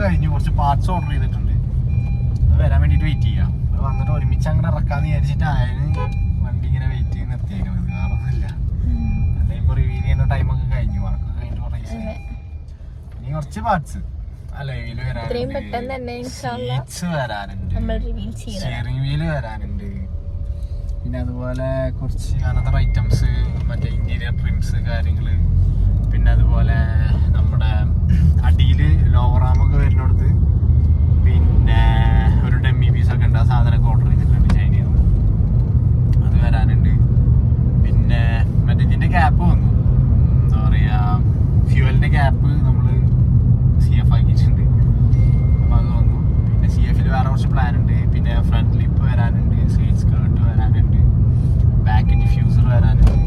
കഴിഞ്ഞു. കുറച്ച് parts order ചെയ്തിട്ടുണ്ട്, അത് വരാൻ വേണ്ടിട്ട് വെയിറ്റ് ചെയ്യാം. അത് വന്നിട്ട് ഒരുമിച്ച് അങ്ങനെ ഇറക്കാന്ന് വിചാരിച്ചിട്ട് ആയാലും വണ്ടി ഇങ്ങനെ വെയിറ്റ് ചെയ്ത് നിർത്തിയേക്കുന്നത്. വേറൊന്നുമില്ല, അല്ലെങ്കിൽ ഇപ്പൊ റിവ്യൂ ചെയ്യുന്ന ടൈമൊക്കെ കഴിഞ്ഞു, വർക്കൊക്കെ കഴിഞ്ഞിട്ട് കുറെ ദിവസമായി. ഇനി കുറച്ച് പാർട്സ് അലവില് വരാനുണ്ട്, സീറ്റ്സ് വരാനുണ്ട്, സ്റ്റിയറിംഗ് വീല് വരാനുണ്ട്, പിന്നെ അതുപോലെ കുറച്ച് അനദർ ഐറ്റംസ്, മറ്റേ ഇന്റീരിയർ ട്രിംസ് കാര്യങ്ങള്, പിന്നെ അതുപോലെ നമ്മുടെ അടിയില് ലോവർ ആമൊക്കെ വരുന്നിടത്ത് പിന്നെ ഒരു ഡെമ്മി പീസൊക്കെ ഉണ്ട്, ആ സാധനമൊക്കെ ഓർഡർ ചെയ്തിട്ടുണ്ട് ചൈനയിൽ നിന്ന്, അത് വരാനുണ്ട്. പിന്നെ മറ്റേ ഇതിന്റെ ക്യാപ്പ് വന്നു, എന്താ പറയാ ഫ്യൂവലിന്റെ ക്യാപ്പ് നമ്മൾ CF ആക്കിയിട്ടുണ്ട്, അപ്പോൾ അത് വന്നു. പിന്നെ CFൽ വേറെ കുറച്ച് പ്ലാൻ ഉണ്ട്. പിന്നെ ഫ്രണ്ട് ലിപ്പ് വരാനുണ്ട്, സൈഡ് സ്കേർട്ട് വരാനുണ്ട്, ബാക്ക് ഡിഫ്യൂസർ വരാനുണ്ട്,